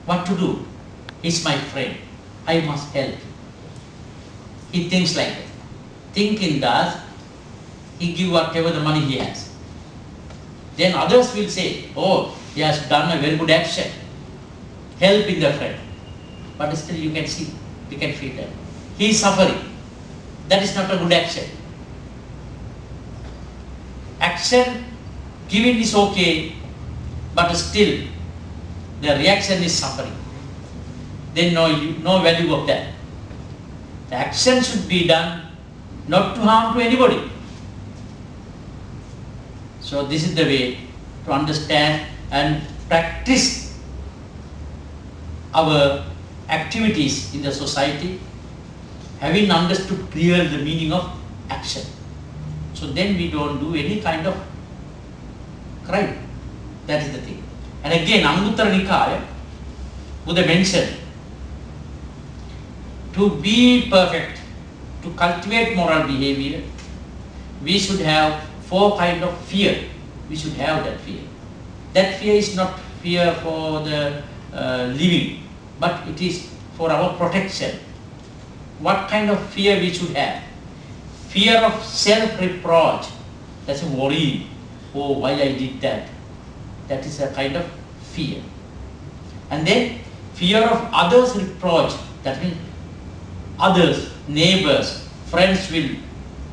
what to do? He's my friend. I must help. He thinks like that. Thinking does, he give whatever the money he has. Then others will say, oh, he has done a very good action, helping the friend. But still you can see, you can feel that. He is suffering. That is not a good action. Action given is okay, but still the reaction is suffering. Then no value of that. The action should be done not to harm to anybody. So this is the way to understand and practice our activities in the society, having understood clearly the meaning of action. So then we don't do any kind of crime. That is the thing. And again, Anguttara Nikaya, Buddha mentioned, to be perfect, to cultivate moral behavior, we should have 4 kinds of fear. We should have that fear. That fear is not fear for the living, but it is for our protection. What kind of fear we should have? Fear of self-reproach. That's a worry. Oh, why I did that? That is a kind of fear. And then fear of others' reproach. That means others, neighbors, friends will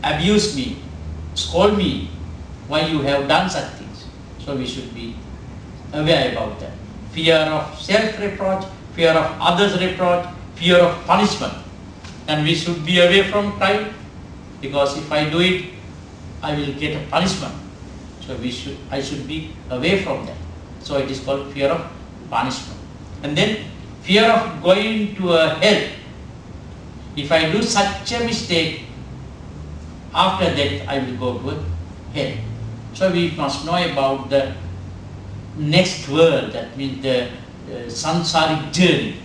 abuse me, scold me, why you have done such things. So we should be aware about that. Fear of self-reproach, fear of others' reproach, fear of punishment. And we should be away from crime, because if I do it, I will get a punishment. So I should be away from that. So it is called fear of punishment. And then fear of going to a hell. If I do such a mistake, after that I will go to a hell. So we must know about the next world, that means the samsaric journey.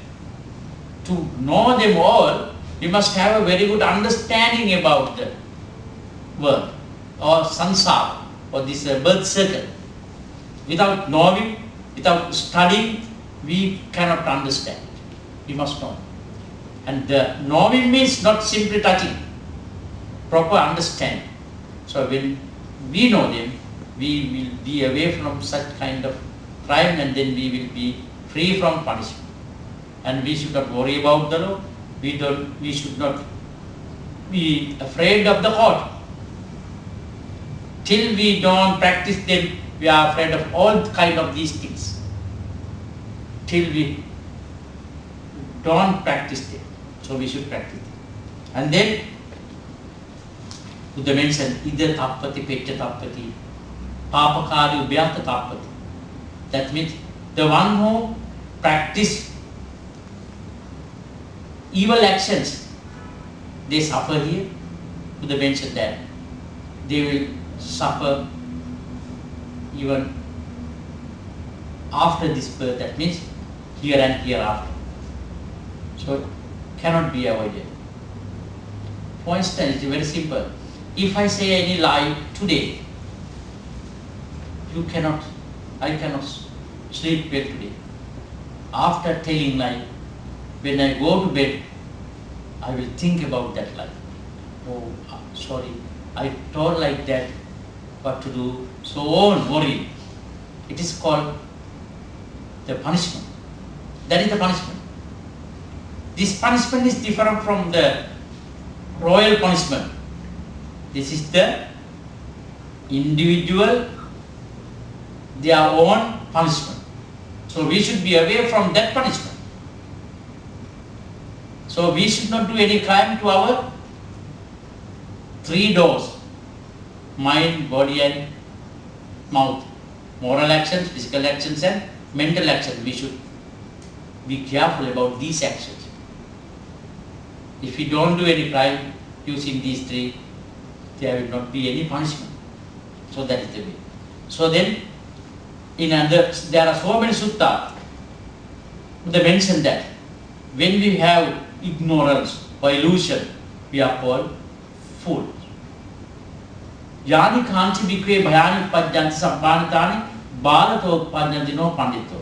To know them all, we must have a very good understanding about the world, or samsara, or this birth circle. Without knowing, without studying, we cannot understand. We must know. And the knowing means not simply touching, proper understanding. So when we know them, we will be away from such kind of crime, and then we will be free from punishment. And we should not worry about the law. We should not be afraid of the court. Till we don't practice them, we are afraid of all kind of these things. Till we don't practice them. So we should practice them. And then Buddha mentioned, Ida tappati, pecca tappati, papakari ubhyata tappati. That means the one who practice evil actions, they suffer here. Buddha mentioned that they will suffer even after this birth. That means here and hereafter. So cannot be avoided. For instance, it is very simple. If I say any lie today, I cannot sleep well today. After telling lie, when I go to bed, I will think about that lie. Oh, sorry, I told like that, what to do, so on, worry. It is called the punishment. That is the punishment. This punishment is different from the royal punishment. This is the individual, their own punishment. So we should be away from that punishment. So we should not do any crime to our 3 doors: mind, body and mouth. Moral actions, physical actions and mental actions. We should be careful about these actions. If we don't do any crime using these 3, there will not be any punishment. So that is the way. So then, there are so many suttas that mention that when we have ignorance or illusion, we are called fools. Yani kanchi bhikve bhayani pajjanti sabbhanitani bhalato pajjanti no pandito.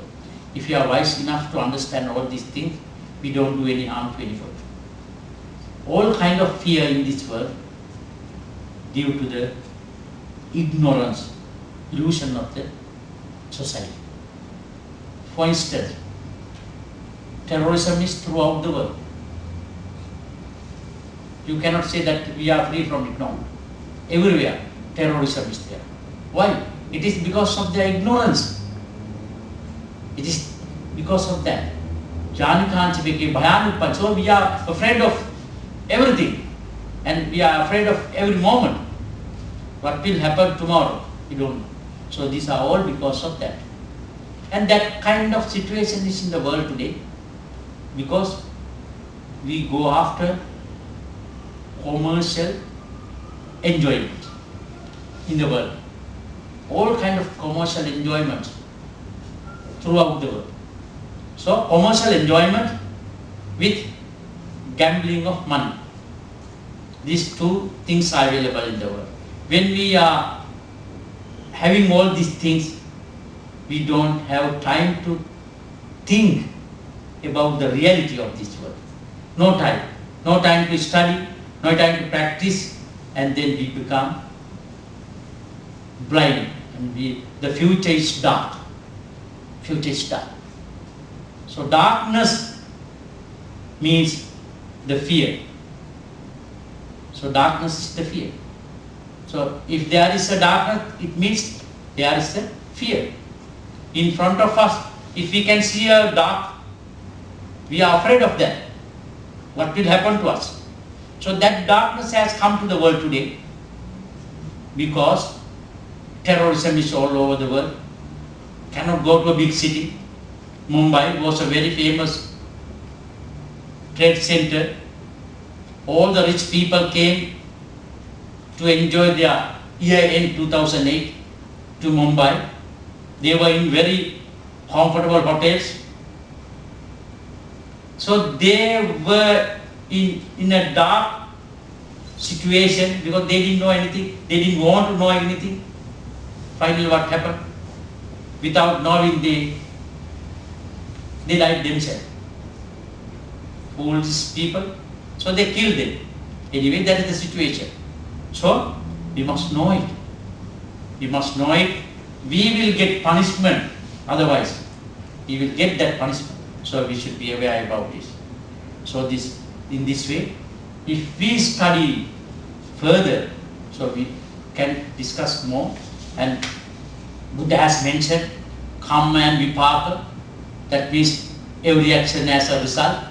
if you are wise enough to understand all these things, we don't do any harm to anyone. All kind of fear in this world due to the ignorance, illusion of the society. For instance, terrorism is throughout the world. You cannot say that we are free from it. No. Everywhere terrorism is there. Why? It is because of their ignorance. It is because of that. So we are afraid of everything, and we are afraid of every moment. What will happen tomorrow? We don't know. So these are all because of that. And that kind of situation is in the world today because we go after commercial enjoyment in the world. All kind of commercial enjoyment throughout the world. So commercial enjoyment with gambling of money. These two things are available in the world. When we are having all these things, we don't have time to think about the reality of this world. No time. No time to study, no time to practice, and then we become blind, and the future is dark. Future is dark. So darkness means the fear. So darkness is the fear. So if there is a darkness, it means there is a fear. In front of us, if we can see a dark, we are afraid of that. What will happen to us? So that darkness has come to the world today because terrorism is all over the world. Cannot go to a big city. Mumbai was a very famous trade center. All the rich people came to enjoy their year end 2008 to Mumbai. They were in very comfortable hotels. So they were in a dark situation because they didn't know anything. They didn't want to know anything. Finally what happened? Without knowing, they died themselves. Foolish people. So they killed them. Anyway, that is the situation. So we must know it. We must know it. We will get punishment. Otherwise, we will get that punishment. So we should be aware about this. So in this way, if we study further, so we can discuss more. And Buddha has mentioned karma and vipaka. That means every action has a result.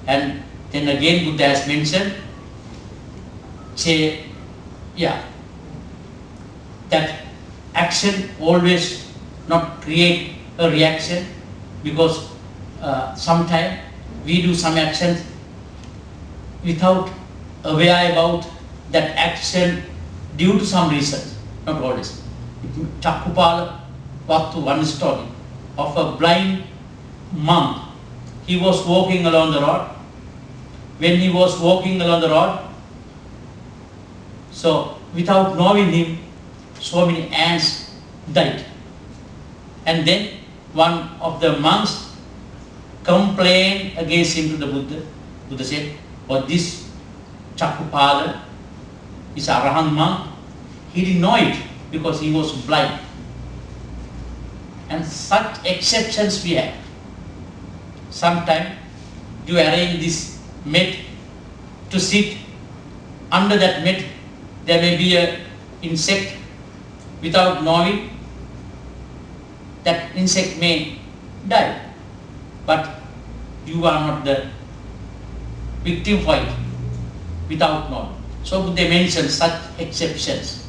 And then again Buddha has mentioned that action always not create a reaction, because sometimes we do some actions without aware about that action due to some reasons, not always. Chakkupala Vattu, one story of a blind monk. He was walking along the road. When he was walking along the road, so without knowing him, so many ants died. And then one of the monks complained against him to the Buddha. Buddha said, "Oh, this Chakkupala is a Arahant monk." He didn't know it because he was blind. And such exceptions we have. Sometimes you arrange this mat to sit. Under that mat there may be an insect. Without knowing, that insect may die. But you are not the victim for it without knowing. So they mention such exceptions.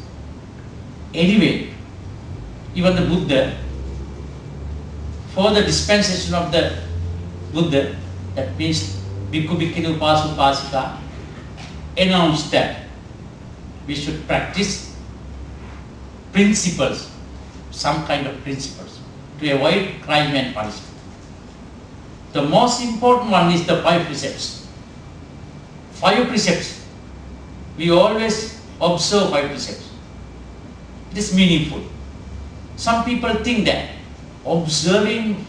Anyway, even the Buddha, for the dispensation of the Buddha, that means Bhikkhu Bhikkhuni Upasaka Upasika, announced that we should practice principles, some kind of principles, to avoid crime and punishment. The most important one is the 5 precepts. 5 precepts. We always observe 5 precepts. It is meaningful. Some people think that observing